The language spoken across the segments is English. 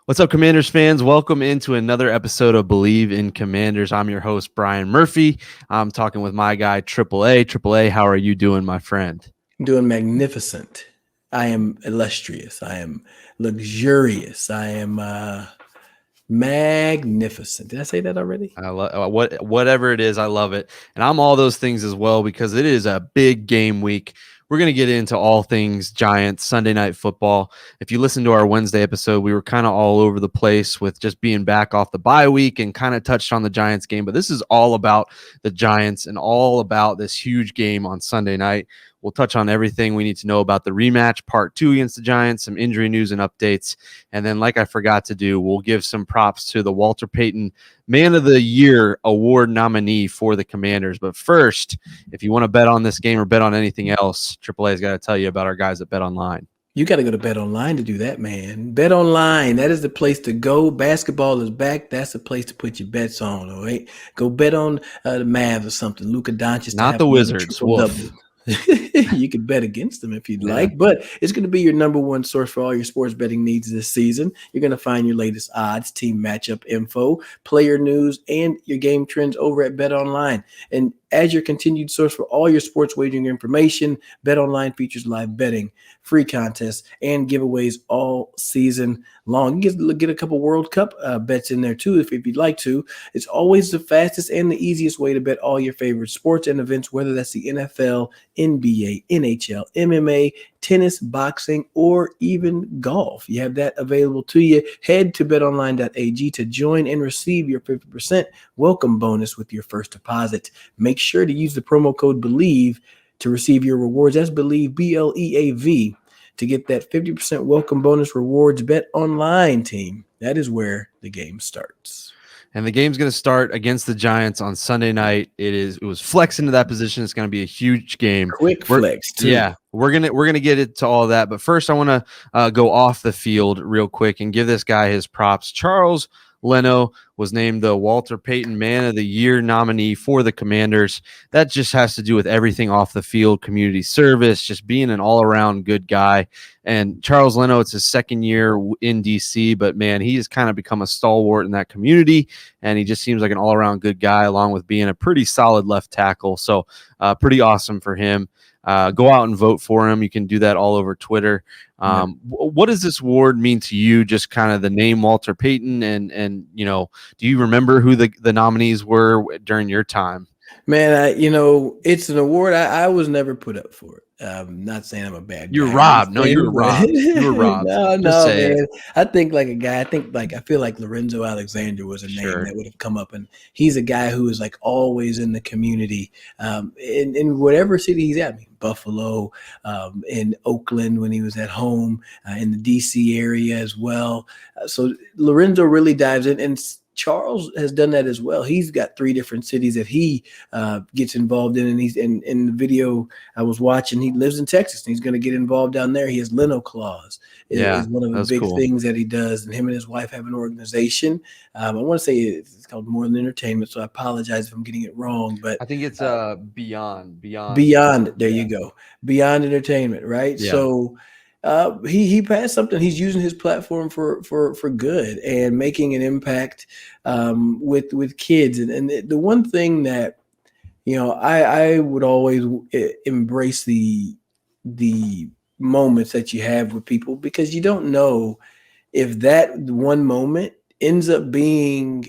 What's up, Commanders fans? Welcome into another episode of Believe in Commanders. I'm your host, Brian Murphy. I'm talking with my guy, Triple A. Triple A, how are you doing, my friend? I'm doing magnificent. I am illustrious. I am luxurious. I am magnificent. Did I say that already? I whatever it is, I love it, and I'm all those things as well because it is a big game week. We're going to get into all things Giants Sunday Night Football. If you listen to our Wednesday episode, we were kind of all over the place with just being back off the bye week and kind of touched on the Giants game. But this is all about the Giants and all about this huge game on Sunday night. We'll touch on everything we need to know about the rematch, part 2 against the Giants, some injury news and updates. And then, like I forgot to do, we'll give some props to the Walter Payton Man of the Year award nominee for the Commanders. But first, if you want to bet on this game or bet on anything else, AAA's got to tell you about our guys at Bet Online. You got to go to Bet Online to do that, man. Bet Online, that is the place to go. Basketball is back. That's the place to put your bets on, all right? Go bet on the Mavs or something. Luka Doncic. Not the Wizards. Woof. You could bet against them if you'd like, but it's going to be your number one source for all your sports betting needs this season. You're going to find your latest odds, team matchup info, player news, and your game trends over at Bet Online. And as your continued source for all your sports wagering information, Bet Online features live betting, free contests, and giveaways all season long. You get a couple World Cup bets in there too if you'd like to. It's always the fastest and the easiest way to bet all your favorite sports and events, whether that's the NFL, NBA, NHL, MMA, tennis, boxing, or even golf. You have that available to you. Head to betonline.ag to join and receive your 50% welcome bonus with your first deposit. Make sure to use the promo code BELIEVE to receive your rewards. That's BELIEVE, BLEAV, to get that 50% welcome bonus rewards. Bet Online, team. That is where the game starts. And the game's going to start against the Giants on Sunday night. It was flex into that position. It's going to be a huge game. Quick flex, too. Yeah, we're gonna get into all that. But first, I want to go off the field real quick and give this guy his props. Charles Leno was named the Walter Payton Man of the Year nominee for the Commanders. That just has to do with everything off the field, community service, just being an all-around good guy. And Charles Leno, it's his second year in D.C., but, man, he has kind of become a stalwart in that community, and he just seems like an all-around good guy along with being a pretty solid left tackle. So pretty awesome for him. Go out and vote for him. You can do that all over Twitter. What does this award mean to you? Just kind of the name Walter Payton, and do you remember who the nominees were during your time? Man, it's an award I was never put up for it. Not saying I'm a bad guy. You're robbed. No, you were robbed. You were robbed. No, man. I think like a guy. I feel like Lorenzo Alexander was a name that would have come up, and he's a guy who is like always in the community, in whatever city he's at. I mean, Buffalo, in Oakland when he was at home, in the DC area as well. So Lorenzo really dives in, and Charles has done that as well. He's got 3 different cities that he gets involved in, and he's in the video I was watching. He lives in Texas, and he's going to get involved down there. He has Leno Claus. Is one of the big things that he does, and him and his wife have an organization. I want to say it's called More Than Entertainment, so I apologize if I'm getting it wrong. But I think it's Beyond. There you go, Beyond Entertainment, right? Yeah. So. He passed something. He's using his platform for good and making an impact with kids. And the one thing that I would always embrace the moments that you have with people, because you don't know if that one moment ends up being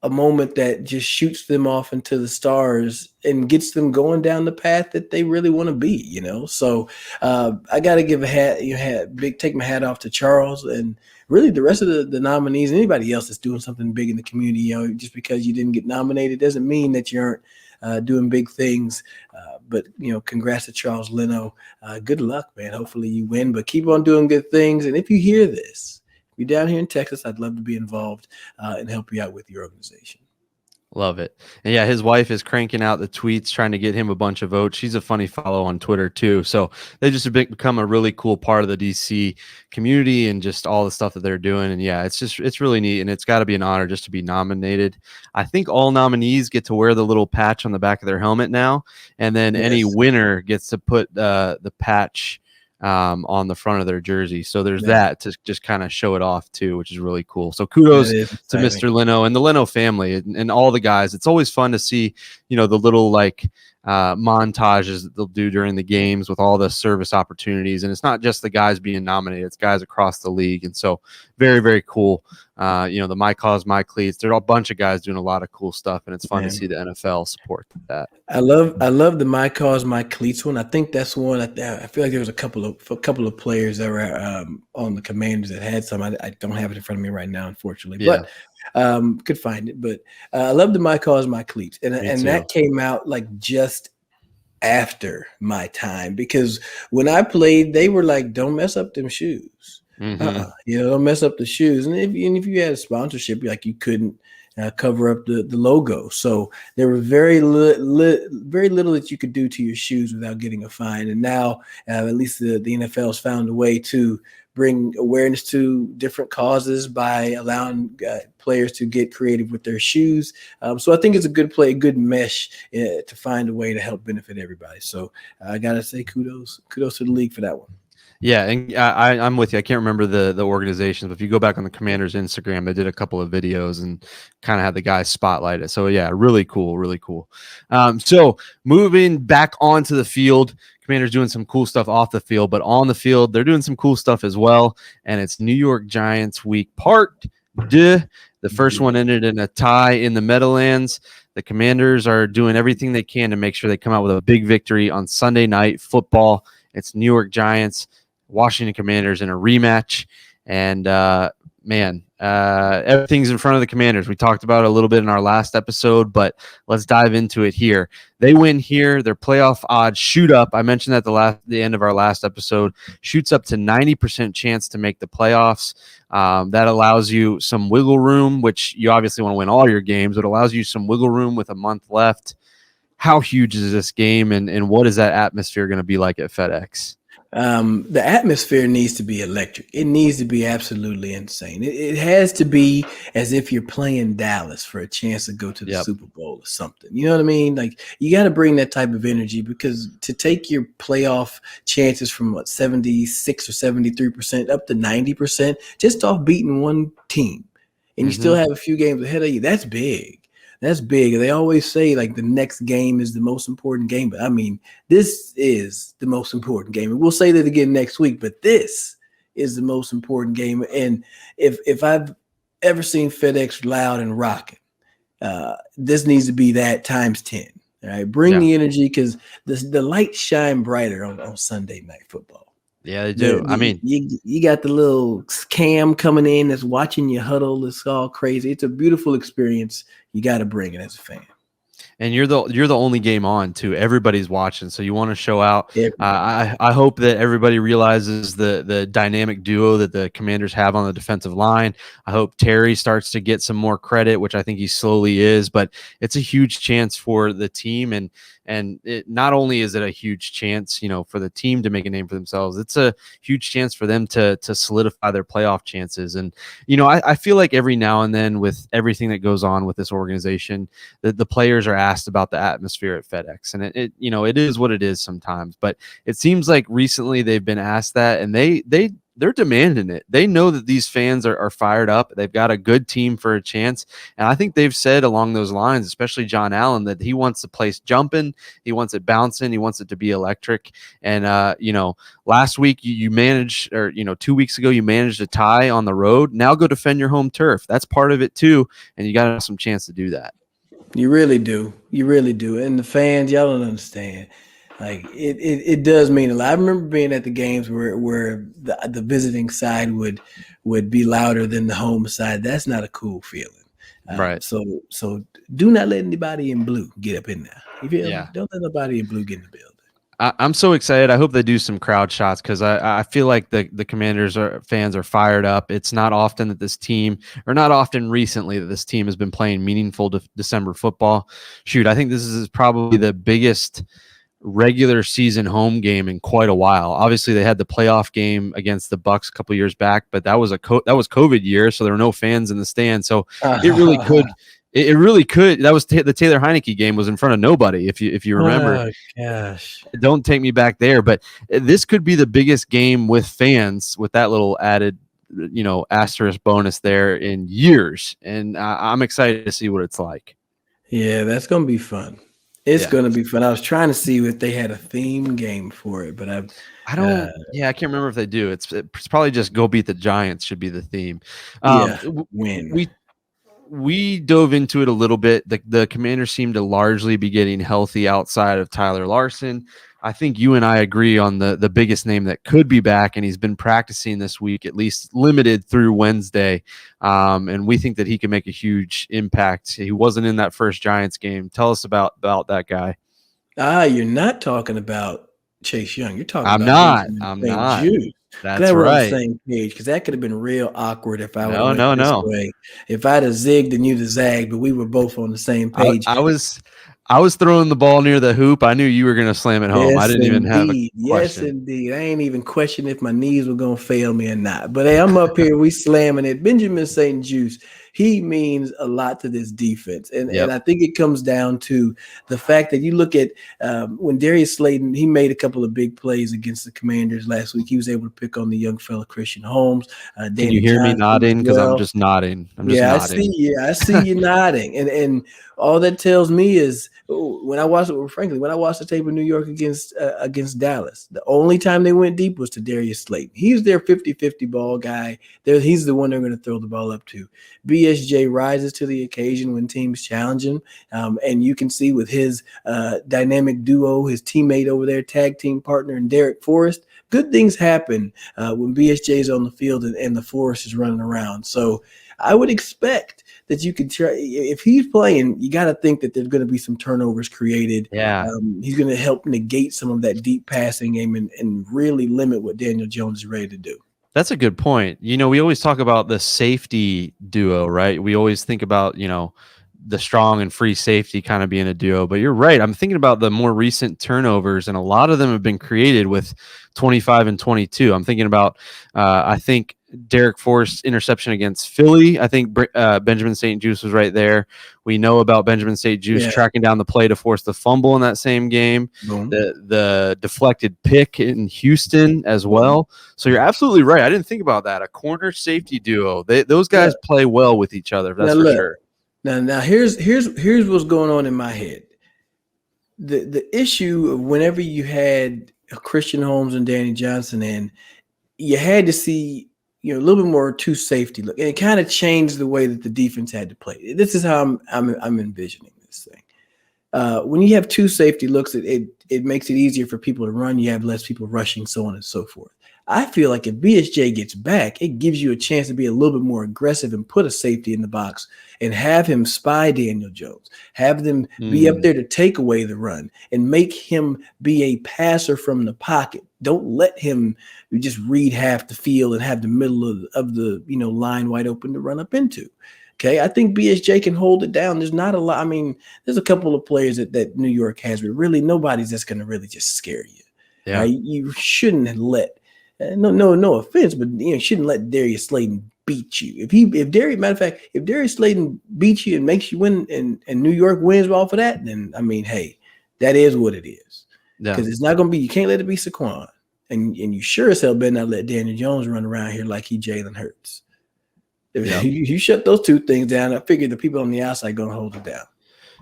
a moment that just shoots them off into the stars and gets them going down the path that they really want to be, So I got to give take my hat off to Charles and really the rest of the nominees, anybody else that's doing something big in the community. Just because you didn't get nominated doesn't mean that you aren't doing big things. But congrats to Charles Leno. Good luck, man. Hopefully you win, but keep on doing good things. And if you hear this, you're down here in Texas, I'd love to be involved and help you out with your organization. Love it. And yeah, his wife is cranking out the tweets, trying to get him a bunch of votes. She's a funny follow on Twitter too. So they just become a really cool part of the DC community and just all the stuff that they're doing. And yeah, it's really neat. And it's got to be an honor just to be nominated. I think all nominees get to wear the little patch on the back of their helmet now. And then any winner gets to put the patch on the front of their jersey. So there's Yeah, that to just kind of show it off too, which is really cool. So that kudos is to exciting. Mr. Leno and the Leno family and all the guys. It's always fun to see, the little like montages that they'll do during the games with all the service opportunities. And it's not just the guys being nominated, it's guys across the league. And so very, very cool. The My Cause, My Cleats, there are a bunch of guys doing a lot of cool stuff, and it's fun to see the NFL support that. I love the My Cause My Cleats one. I think that's one. I feel like there was a couple of players that were on the Commanders that had some. I don't have it in front of me right now, unfortunately, Yeah. but could find it. But I love the My Cause My Cleats, and Me too. that came out like just after my time, because when I played, they were like, "Don't mess up them shoes." Don't mess up the shoes. And if you had a sponsorship, like you couldn't cover up the logo. So there was very little that you could do to your shoes without getting a fine. And now at least the NFL has found a way to bring awareness to different causes by allowing players to get creative with their shoes. So I think it's a good mesh to find a way to help benefit everybody. So I got to say kudos to the league for that one. Yeah, and I'm with you. I can't remember the organizations, but if you go back on the Commanders' Instagram, they did a couple of videos and kind of had the guys spotlight it. So yeah, really cool, really cool. So moving back onto the field, Commanders doing some cool stuff off the field, but on the field, they're doing some cool stuff as well. And it's New York Giants week part deux. The first one ended in a tie in the Meadowlands. The Commanders are doing everything they can to make sure they come out with a big victory on Sunday Night Football. It's New York Giants, Washington Commanders in a rematch. And everything's in front of the Commanders. We talked about it a little bit in our last episode, but let's dive into it here. They win here. Their playoff odds shoot up. I mentioned that the end of our last episode, shoots up to 90% chance to make the playoffs. That allows you some wiggle room, which you obviously want to win all your games, but it allows you some wiggle room with a month left. How huge is this game, and what is that atmosphere going to be like at FedEx? The atmosphere needs to be electric. It needs to be absolutely insane. It has to be as if you're playing Dallas for a chance to go to the Super Bowl or something. You know what I mean? Like, you got to bring that type of energy, because to take your playoff chances from 76 or 73% up to 90% just off beating one team, and you still have a few games ahead of you, that's big. That's big. They always say like the next game is the most important game, but I mean, this is the most important game. And we'll say that again next week, but this is the most important game. And if I've ever seen FedEx loud and rocking, this needs to be that times 10. All right, bring the energy, because the lights shine brighter on Sunday Night Football. Yeah, they do. You got the little cam coming in that's watching you huddle. It's all crazy. It's a beautiful experience. You got to bring it as a fan. And you're the only game on too. Everybody's watching, so you want to show out. I hope that everybody realizes the dynamic duo that the Commanders have on the defensive line. I hope Terry starts to get some more credit, which I think he slowly is. But it's a huge chance for the team, and it not only is it a huge chance, for the team to make a name for themselves, it's a huge chance for them to solidify their playoff chances. And I feel like every now and then, with everything that goes on with this organization, the players are asked about the atmosphere at FedEx, and it is what it is sometimes. But it seems like recently they've been asked that, and they're demanding it. They know that these fans are fired up. They've got a good team for a chance. And I think they've said along those lines, especially John Allen, that he wants the place jumping. He wants it bouncing. He wants it to be electric. And, last week you managed, or, 2 weeks ago, you managed a tie on the road. Now go defend your home turf. That's part of it too. And you got to have some chance to do that. You really do. You really do. And the fans, y'all don't understand. Like, it does mean a lot. I remember being at the games where the visiting side would be louder than the home side. That's not a cool feeling. Right. So do not let anybody in blue get up in there. You feel me? Don't let nobody in blue get in the building. I'm so excited. I hope they do some crowd shots, because I feel like the Commanders fans are fired up. It's not often that this team, or not often recently, that this team has been playing meaningful December football. Shoot, I think this is probably the biggest regular season home game in quite a while. Obviously, they had the playoff game against the Bucks a couple years back, but that was COVID year, so there were no fans in the stand. So it really could It really could. That was the Taylor Heineke game was in front of nobody. If you remember, Oh gosh. don't take me back there, but this could be the biggest game with fans with that little added, asterisk bonus there in years, and I'm excited to see what it's like. Yeah, that's gonna be fun. It's Yeah. gonna be fun. I was trying to see if they had a theme game for it, but I uh, don't. Yeah, I can't remember if they do. It's probably just "Go beat the Giants" should be the theme. yeah, win. We dove into it a little bit. The Commanders seem to largely be getting healthy outside of Tyler Larson. I think you and I agree on the biggest name that could be back, and he's been practicing this week, at least limited through Wednesday. And we think that he can make a huge impact. He wasn't in that first Giants game. Tell us about that guy. You're not talking about Chase Young. You're talking I'm about not. Benjamin I'm St. not. Jude. That's Glad we're on the right. same page because that could have been real awkward if I would have No, went no, this no. way. If I'd have zigged and you'd have zagged, but we were both on the same I, page. I was I was throwing the ball near the hoop. I knew you were going to slam it home. I Yes, didn't even have a indeed. Yes, question. indeed. I ain't even questioning if my knees were gonna fail me or not. But hey, I'm up here, we slamming it. Benjamin St. Juice, he means a lot to this defense. And Yep. I think it comes down to the fact that you look at when Darius Slayton, he made a couple of big plays against the Commanders last week. He was able to pick on the young fella Christian Holmes, Can you Danny hear me Johnson as nodding? Because I'm well. just nodding. I'm just Yeah, I see nodding. you. I see you nodding, and all that tells me is when I watched it. Frankly, when I watched the tape of New York against Dallas, the only time they went deep was to Darius Slayton. He's their 50-50 ball guy. He's the one they're going to throw the ball up to. BSJ rises to the occasion when teams challenge him, and you can see with his dynamic duo, his teammate over there, tag team partner, and Derek Forrest. Good things happen when BSJ is on the field and the Forrest is running around. So I would expect that you could try if he's playing. You got to think that there's going to be some turnovers created. Yeah. He's going to help negate some of that deep passing game and really limit what Daniel Jones is ready to do. That's a good point. We always talk about the safety duo, right? We always think about, the strong and free safety kind of being a duo, but you're right. I'm thinking about the more recent turnovers, and a lot of them have been created with 25 and 22. I'm thinking about, I think Derek Forrest's interception against Philly. I think Benjamin St. Juice was right there. We know about Benjamin St. Juice tracking down the play to force the fumble in that same game. Boom. The deflected pick in Houston as well. So you're absolutely right. I didn't think about that. A corner safety duo. Those guys play well with each other. That's for sure. Now here's what's going on in my head. The issue of whenever you had Christian Holmes and Danny Johnson in, you had to see a little bit more two safety look, and it kind of changed the way that the defense had to play. This is how I'm envisioning this thing. When you have two safety looks, it makes it easier for people to run. You have less people rushing, so on and so forth. I feel like if BSJ gets back, it gives you a chance to be a little bit more aggressive and put a safety in the box and have him spy Daniel Jones, have them be up there to take away the run and make him be a passer from the pocket. Don't let him just read half the field and have the middle of the line wide open to run up into. Okay, I think BSJ can hold it down. There's not a lot. I mean, there's a couple of players that New York has, but really nobody's that's going to really just scare you. Yeah. Right? You shouldn't let no offense, but shouldn't let Darius Slayton beat you. If Darius Slayton beats you and makes you win, and New York wins off of that, then I mean, hey, that is what it is. Because it's not going to be. You can't let it be Saquon, and you sure as hell better not let Daniel Jones run around here like he Jalen Hurts. If you shut those two things down, I figure the people on the outside going to hold it down.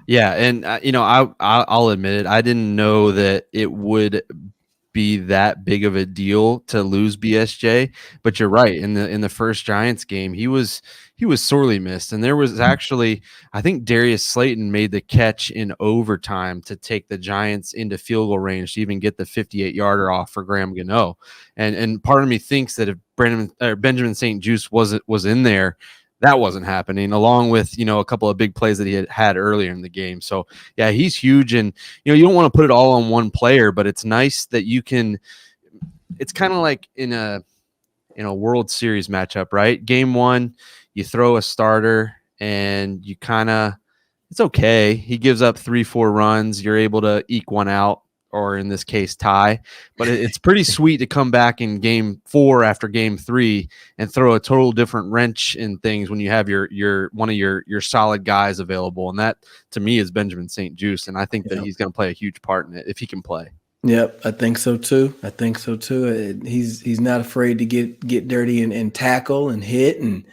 Yeah, and I'll admit it. I didn't know that it would be that big of a deal to lose BSJ, but you're right. In the first Giants game, he was sorely missed, and there was actually, I think Darius Slayton made the catch in overtime to take the Giants into field goal range to even get the 58-yarder off for Graham Gano, and part of me thinks that if Benjamin St. Juice was in there, that wasn't happening, along with a couple of big plays that he had earlier in the game. So yeah, he's huge, and you don't want to put it all on one player, but it's nice that you can. It's kind of like in a World Series matchup, right? Game one, you throw a starter, and it's okay. He gives up 3-4 runs. You're able to eke one out, or in this case tie. But it's pretty sweet to come back in game 4 after game 3 and throw a total different wrench in things when you have your one of your solid guys available. And that to me is Benjamin St. Juste, and I think that he's going to play a huge part in it if he can play. Yep, I think so too. He's not afraid to get dirty and tackle and hit, and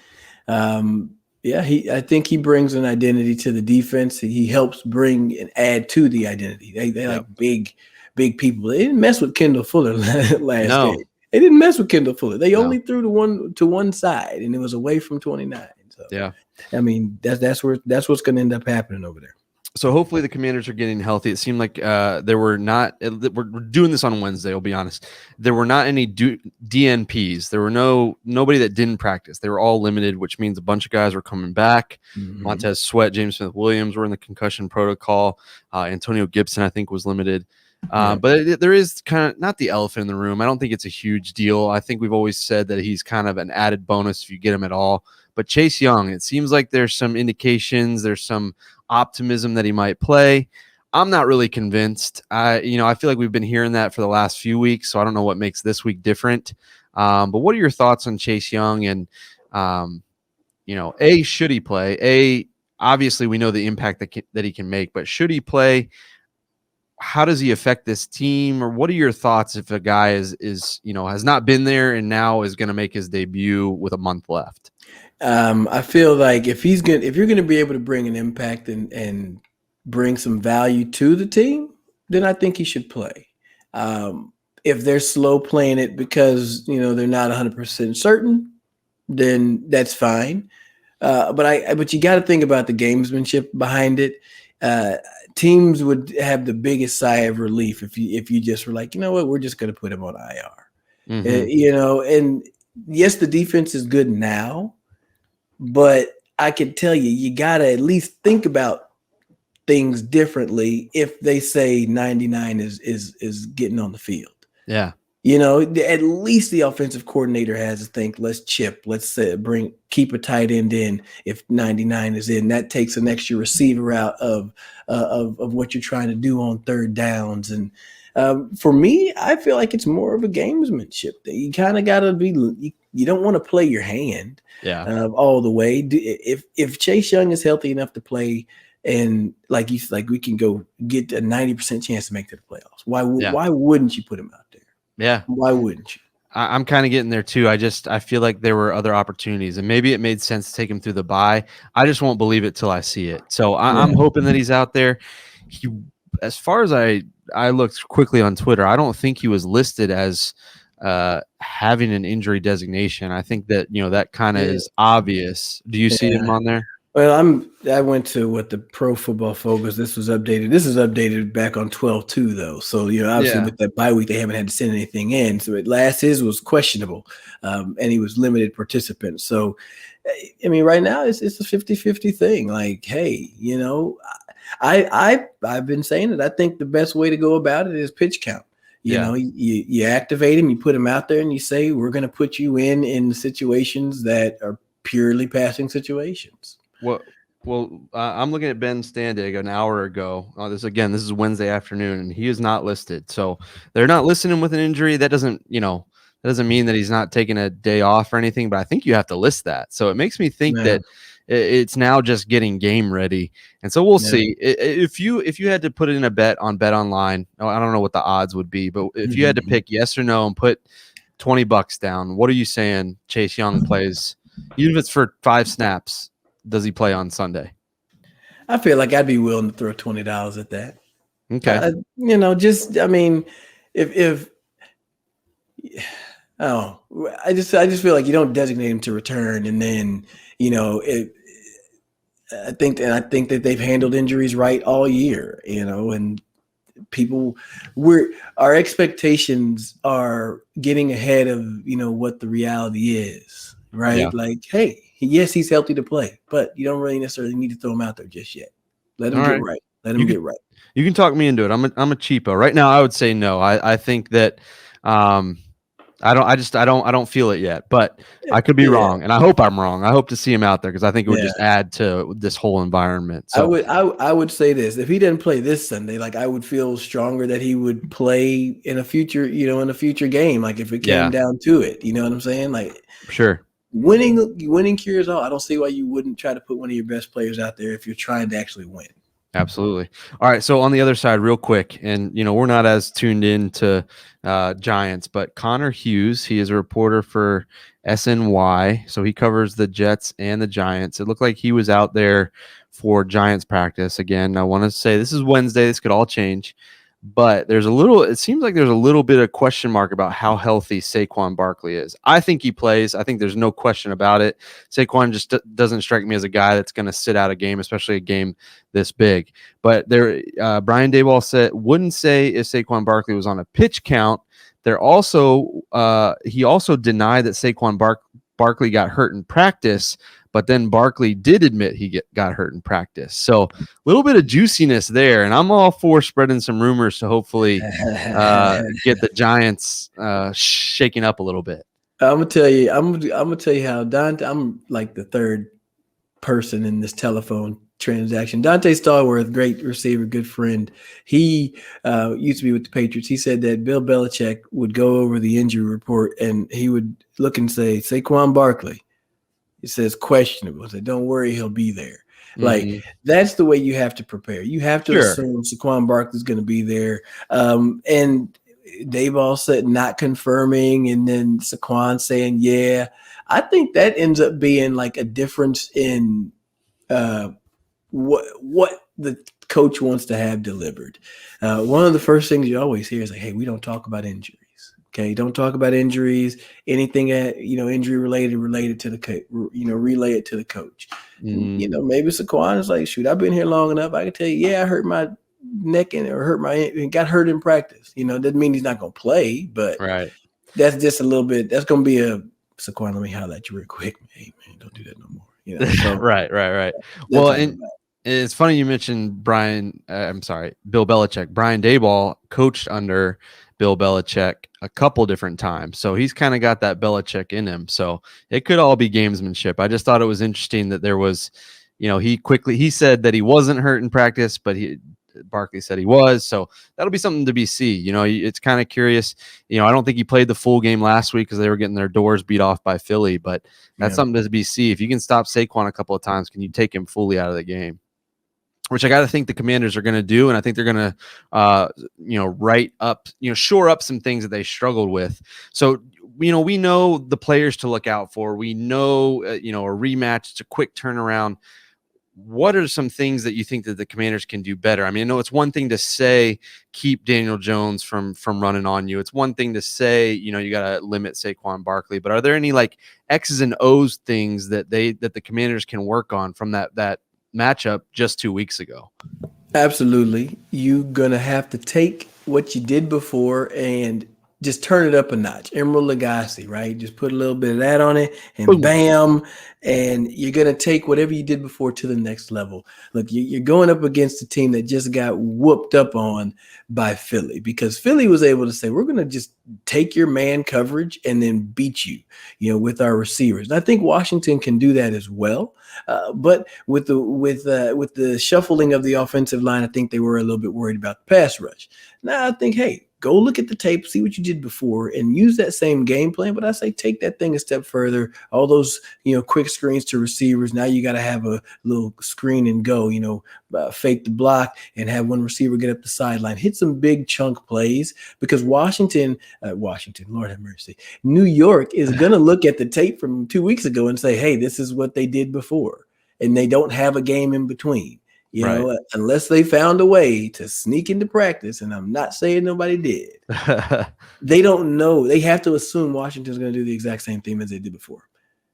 I think he brings an identity to the defense. He helps bring and add to the identity. They like big people. They didn't mess with Kendall Fuller last game. They didn't mess with Kendall Fuller. They only threw to one side, and it was away from 29. So I mean that's what's going to end up happening over there. So hopefully the Commanders are getting healthy. It seemed like there were not. We're doing this on Wednesday. I'll be honest. There were not any DNPs. There were nobody that didn't practice. They were all limited, which means a bunch of guys were coming back. Montez Sweat, James Smith-Williams were in the concussion protocol. Antonio Gibson, I think, was limited. But there is kind of not the elephant in the room. I don't think it's a huge deal. I think we've always said that he's kind of an added bonus if you get him at all. But Chase Young, it seems like there's some indications, there's some optimism that he might play. I'm not really convinced. I feel like we've been hearing that for the last few weeks, so I don't know what makes this week different. But what are your thoughts on Chase Young? And should he play? Obviously we know the impact that he can make, but should he play? How does he affect this team? Or what are your thoughts if a guy has not been there and now is going to make his debut with a month left? I feel like if you're going to be able to bring an impact and bring some value to the team, then I think he should play. If they're slow playing it because they're not 100% certain, then that's fine. But you got to think about the gamesmanship behind it. Teams would have the biggest sigh of relief if you just were like, you know what, we're just going to put him on IR. And yes, the defense is good now. But I can tell you got to at least think about things differently if they say 99 is getting on the field. Yeah. At least the offensive coordinator has to think, let's keep a tight end in if 99 is in. That takes an extra receiver out of what you're trying to do on third downs. And for me, I feel like it's more of a gamesmanship thing. You kind of got to be you don't want to play your hand all the way. If Chase Young is healthy enough to play, and like we can go get a 90% chance to make it to the playoffs, why wouldn't you put him out there? Yeah. Why wouldn't you? I'm kind of getting there too. I feel like there were other opportunities, and maybe it made sense to take him through the bye. I just won't believe it till I see it. So I'm hoping that he's out there. As far as I looked quickly on Twitter, I don't think he was listed as having an injury designation. I think that that kind of is obvious. Do you see him on there? Well, I went to what the Pro Football Focus. This was updated. This is updated back on 12/2 though. So obviously with that bye week, they haven't had to send anything in. So his was questionable, and he was limited participant. So, I mean, right now it's a 50-50 thing. Like, hey, I've been saying it. I think the best way to go about it is pitch count. You activate him, you put him out there, and you say, we're going to put you in situations that are purely passing situations. Well, I'm looking at Ben Standig an hour ago. This is Wednesday afternoon, and he is not listed. So they're not listing him with an injury. That doesn't mean that he's not taking a day off or anything, but I think you have to list that. So it makes me think that it's now just getting game ready. And so we'll see. If you had to put in a bet on Bet Online, I don't know what the odds would be, but if you had to pick yes or no and put $20 down, what are you saying Chase Young plays? Even if it's for 5 snaps, does he play on Sunday? I feel like I'd be willing to throw $20 at that. Okay. I just feel like you don't designate him to return, and then I think that they've handled injuries right all year, and our expectations are getting ahead of what the reality is, right? Yeah. Like, hey, yes, he's healthy to play, but you don't really necessarily need to throw him out there just yet. Let him get right. Let him get right. You can talk me into it. I'm a cheapo right now. I would say no. I think that I I don't feel it yet, but I could be Yeah, wrong, and I hope I'm wrong. I hope to see him out there because I think it would yeah. just add to this whole environment. I So would I would say this. If he didn't play this Sunday, like I would feel stronger that he would play in a future, in a future game. Like if it came yeah, down to it, you know what I'm saying? Like sure. winning cures all. I don't see why you wouldn't try to put one of your best players out there if you're trying to actually win. Absolutely. All right. So on the other side, real quick, and we're not as tuned in to Giants, but Connor Hughes, he is a reporter for SNY, so he covers the Jets and the Giants. It looked like he was out there for Giants practice again. I want to say this is Wednesday. This could all change, but it seems like there's a little bit of question mark about how healthy Saquon Barkley is. I think he plays. I think there's no question about it. Saquon just doesn't strike me as a guy that's going to sit out a game, especially a game this big. But Brian Daboll wouldn't say if Saquon Barkley was on a pitch count. He also denied that Saquon Barkley got hurt in practice, but then Barkley did admit he got hurt in practice. So a little bit of juiciness there, and I'm all for spreading some rumors to hopefully get the Giants shaking up a little bit. I'm gonna tell you. I'm gonna tell you how Dante. I'm like the third person in this telephone transaction. Dante Stallworth, great receiver, good friend. He used to be with the Patriots. He said that Bill Belichick would go over the injury report and he would look and say, Saquon Barkley. It says questionable. I said, don't worry, he'll be there. Like that's the way you have to prepare. You have to assume Saquon Barkley's going to be there. And Daboll said not confirming, and then Saquon saying, yeah. I think that ends up being like a difference in what the coach wants to have delivered. One of the first things you always hear is like, hey, we don't talk about injuries. Okay, don't talk about injuries. Anything injury related to the relay it to the coach. Maybe Saquon is like, shoot, I've been here long enough. I can tell you, yeah, I hurt my neck and got hurt in practice. Doesn't mean he's not going to play, but that's just a little bit. That's going to be a Saquon. Let me holler at you real quick. Hey man, don't do that no more. So, right. Well, and it's funny you mentioned Bill Belichick. Brian Daboll coached under Bill Belichick a couple different times, so he's kind of got that Belichick in him. So it could all be gamesmanship. I just thought it was interesting that there was, he said that he wasn't hurt in practice, but Barkley said he was, so that'll be something to be seen. It's kind of curious. I don't think he played the full game last week because they were getting their doors beat off by Philly, but that's something to be seen. If you can stop Saquon a couple of times, can you take him fully out of the game? Which I got to think the Commanders are going to do, and I think they're going to, shore up some things that they struggled with. So, we know the players to look out for. We know, a rematch. It's a quick turnaround. What are some things that you think that the Commanders can do better? I mean, I know it's one thing to say keep Daniel Jones from running on you. It's one thing to say, you got to limit Saquon Barkley. But are there any like X's and O's things that the Commanders can work on from that matchup just 2 weeks ago? Absolutely. You're going to have to take what you did before and just turn it up a notch. Emerald Lagasse, right? Just put a little bit of that on it and boom. Bam. And you're going to take whatever you did before to the next level. Look, you're going up against a team that just got whooped up on by Philly because Philly was able to say, we're going to just take your man coverage and then beat you, with our receivers. And I think Washington can do that as well. But with the shuffling of the offensive line, I think they were a little bit worried about the pass rush. Now I think, hey, go look at the tape, see what you did before, and use that same game plan. But I say take that thing a step further. All those, quick screens to receivers. Now you got to have a little screen and go, fake the block and have one receiver get up the sideline. Hit some big chunk plays because Washington, Lord have mercy, New York is going to look at the tape from 2 weeks ago and say, hey, this is what they did before. And they don't have a game in between. Unless they found a way to sneak into practice, and I'm not saying nobody did, they don't know. They have to assume Washington's going to do the exact same thing as they did before.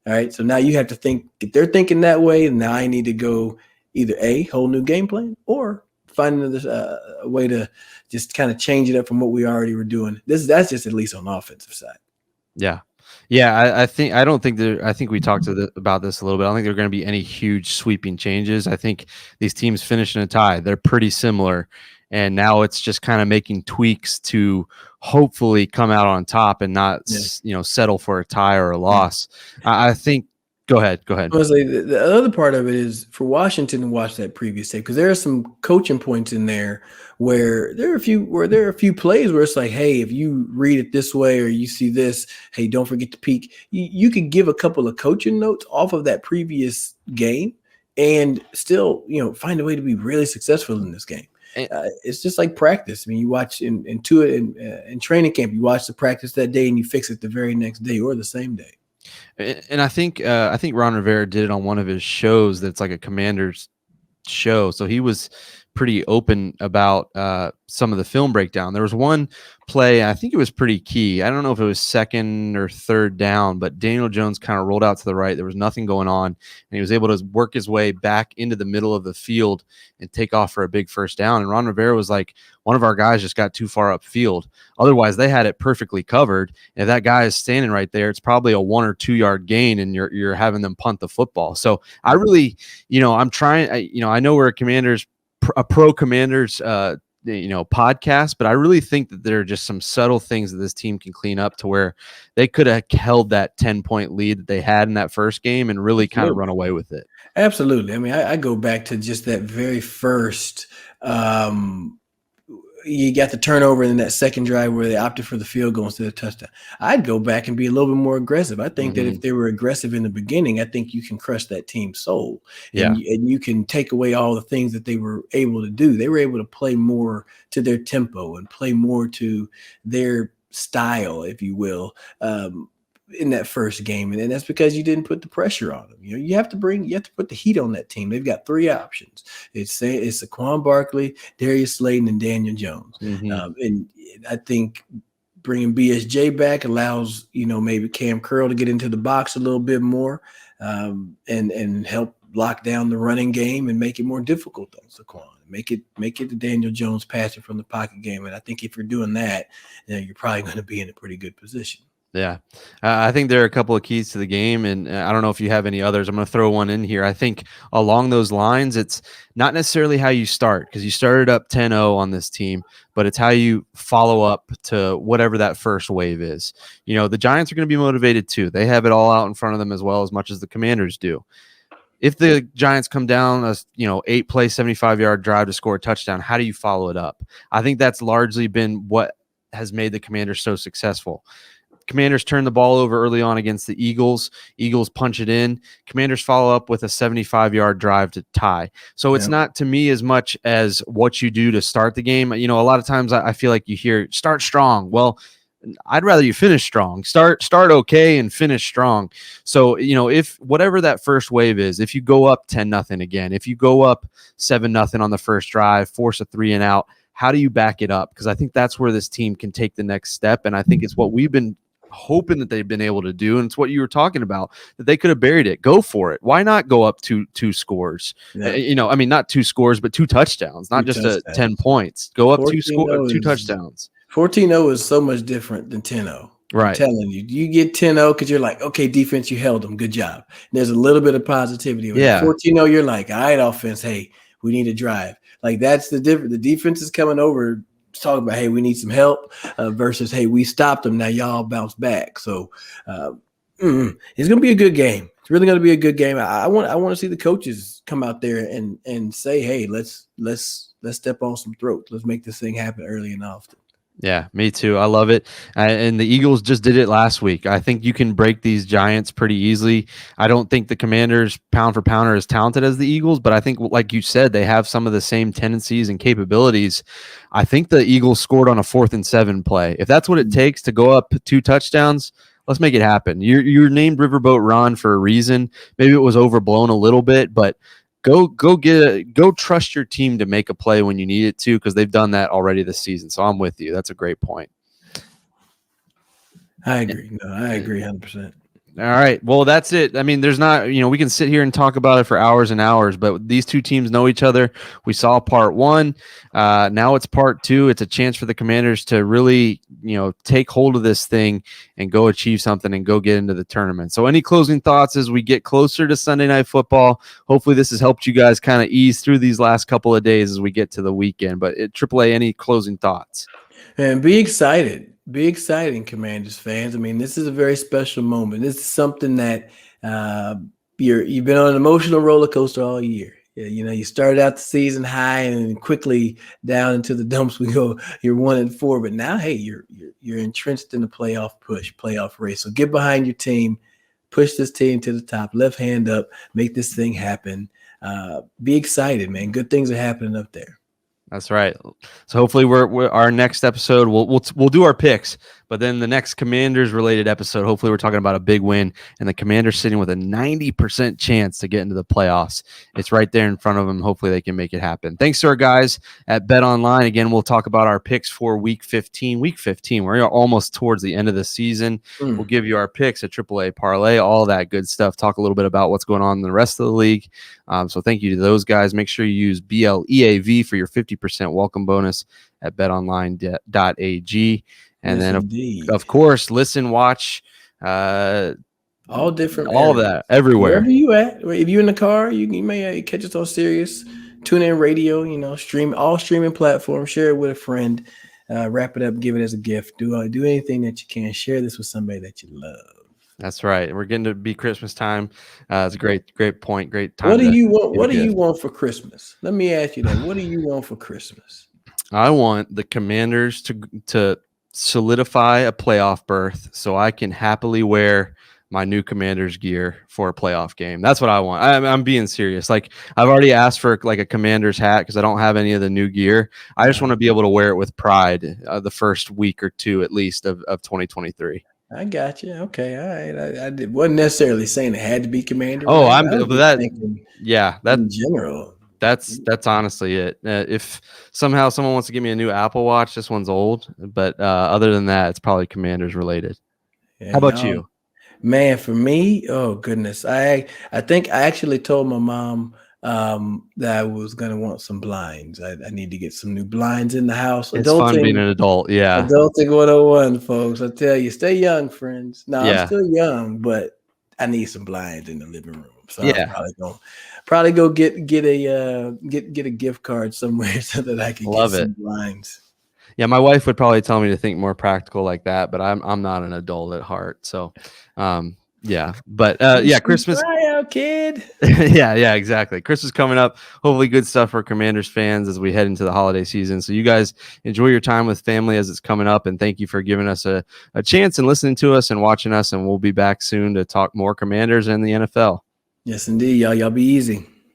All right, so now you have to think, if they're thinking that way, now I need to go either A, whole new game plan, or find another way to just kind of change it up from what we already were doing. That's just at least on the offensive side. Yeah. I think we talked about this a little bit. I don't think there are going to be any huge sweeping changes. I think these teams finish in a tie. They're pretty similar and now it's just kind of making tweaks to hopefully come out on top and not settle for a tie or a loss. I think. Go ahead. Honestly, the other part of it is for Washington to watch that previous tape, because there are some coaching points in there where there are a few plays where it's like, hey, if you read it this way or you see this, hey, don't forget to peek. You could give a couple of coaching notes off of that previous game and still, find a way to be really successful in this game. It's just like practice. I mean, you watch in training camp, you watch the practice that day and you fix it the very next day or the same day. And I think Ron Rivera did it on one of his shows that's like a Commanders show. So he was pretty open about some of the film breakdown. There was one play, I think it was pretty key. I don't know if it was second or third down, but Daniel Jones kind of rolled out to the right. There was nothing going on, and he was able to work his way back into the middle of the field and take off for a big first down. And Ron Rivera was like, one of our guys just got too far upfield. Otherwise, they had it perfectly covered. And if that guy is standing right there, it's probably a 1 or 2 yard gain, and you're having them punt the football. So I really, I'm trying. I know we're a pro Commanders podcast, but I really think that there are just some subtle things that this team can clean up to where they could have held that 10-point lead that they had in that first game and really kind of run away with it. Absolutely. I mean, I go back to just that very first you got the turnover in that second drive where they opted for the field goal instead of touchdown. I'd go back and be a little bit more aggressive. I think that if they were aggressive in the beginning, I think you can crush that team's soul. And you can take away all the things that they were able to do. They were able to play more to their tempo and play more to their style, if you will, in that first game. And that's because you didn't put the pressure on them. You have to put the heat on that team. They've got 3 options. It's Saquon Barkley, Darius Slayton, and Daniel Jones. And I think bringing BSJ back allows, maybe Cam Curl to get into the box a little bit more and help lock down the running game and make it more difficult on Saquon. Make it the Daniel Jones passing from the pocket game. And I think if you're doing that, you're probably going to be in a pretty good position. Yeah, I think there are a couple of keys to the game, and I don't know if you have any others. I'm going to throw one in here. I think along those lines, it's not necessarily how you start, because you started up 10-0 on this team, but it's how you follow up to whatever that first wave is. The Giants are going to be motivated too. They have it all out in front of them as much as the Commanders do. If the Giants come down a 8-play, 75-yard drive to score a touchdown, how do you follow it up? I think that's largely been what has made the Commanders so successful. Commanders turn the ball over early on against the Eagles. Eagles punch it in. Commanders follow up with a 75-yard drive to tie. So it's not, to me, as much as what you do to start the game. A lot of times I feel like you hear start strong. Well, I'd rather you finish strong. Start okay and finish strong. So, if whatever that first wave is, if you go up 10-0 again, if you go up 7-0 on the first drive, force a 3 and out, how do you back it up? Because I think that's where this team can take the next step. And I think it's what we've been hoping that they've been able to do, and it's what you were talking about, that they could have buried it. Go for it. Why not go up two scores? Not 2 scores, but 2 touchdowns, not just 10 points. Go up 2 touchdowns. 14-0 is so much different than 10-0. Right. I'm telling you, you get 10-0 because you're like, okay, defense, you held them. Good job. And there's a little bit of positivity. When 14-0, you're like, all right, offense, hey, we need a drive. Like, that's the difference. The defense is coming over talking about, hey, we need some help versus, hey, we stopped them. Now y'all bounce back. So it's going to be a good game. It's really going to be a good game. I want to see the coaches come out there and say, hey, let's step on some throats. Let's make this thing happen early and often. Yeah, me too. I love it. And the Eagles just did it last week. I think you can break these Giants pretty easily. I don't think the Commanders, pound for pound, are as talented as the Eagles, but I think, like you said, they have some of the same tendencies and capabilities. I think the Eagles scored on a 4th and 7 play. If that's what it takes to go up 2 touchdowns, let's make it happen. You're named Riverboat Ron for a reason. Maybe it was overblown a little bit, but go trust your team to make a play when you need it to, because they've done that already this season. So I'm with you. That's a great point. I agree. No, I agree 100%. All right. Well, that's it. I mean, there's not, we can sit here and talk about it for hours and hours, but these two teams know each other. We saw part one. Now it's part two. It's a chance for the Commanders to really, take hold of this thing and go achieve something and go get into the tournament. So, any closing thoughts as we get closer to Sunday Night Football? Hopefully, this has helped you guys kind of ease through these last couple of days as we get to the weekend. But AAA, any closing thoughts? And be excited. Be exciting, Commanders fans. I mean, this is a very special moment. This is something that you've been on an emotional roller coaster all year. You started out the season high and quickly down into the dumps we go. You're 1-4, but now, hey, you're entrenched in the playoff race. So get behind your team, push this team to the top, left hand up, make this thing happen. Be excited, man. Good things are happening up there. That's right. So hopefully we're our next episode we'll do our picks, but then the next Commanders related episode, hopefully we're talking about a big win and the Commanders sitting with a 90% chance to get into the playoffs. It's right there in front of them. Hopefully they can make it happen. Thanks to our guys at Bet Online. Again, we'll talk about our picks for week 15. Week 15, we're almost towards the end of the season. We'll give you our picks, a AAA parlay, all that good stuff. Talk a little bit about what's going on in the rest of the league. So thank you to those guys. Make sure you use BLEAV for your 50% welcome bonus at betonline.ag. And yes, then, of course, listen, watch, all different, all areas. That everywhere. Wherever you at, if you're in the car, you may catch us on Sirius, tune in radio, stream all streaming platforms, share it with a friend, wrap it up, give it as a gift. Do anything that you can. Share this with somebody that you love. That's right. We're getting to be Christmas time. It's a great point. Great time. What do you want? What do you want for Christmas? Let me ask you that. What do you want for Christmas? I want the Commanders to solidify a playoff berth so I can happily wear my new Commanders gear for a playoff game. That's what I want. I'm being serious. Like, I've already asked for like a Commanders hat because I don't have any of the new gear. I just want to be able to wear it with pride the first week or two at least of 2023. I got you. Okay, all right. I wasn't necessarily saying it had to be Commander. Oh, right? that in general. That's honestly it. If somehow someone wants to give me a new Apple Watch, this one's old. But other than that, it's probably Commanders related. How about you? Man, for me, oh goodness, I think I actually told my mom that I was gonna want some blinds. I need to get some new blinds in the house. It's fun being an adult, yeah. Adulting 101, folks. I tell you, stay young, friends. No, I'm still young, but I need some blinds in the living room. So I'm probably go get a gift card somewhere so that I can get some blinds. Yeah, my wife would probably tell me to think more practical like that, but I'm not an adult at heart. So yeah, but Christmas. Try out, kid. yeah, exactly. Christmas coming up. Hopefully, good stuff for Commanders fans as we head into the holiday season. So you guys enjoy your time with family as it's coming up, and thank you for giving us a chance and listening to us and watching us. And we'll be back soon to talk more Commanders and the NFL. Yes, indeed, y'all. Y'all be easy.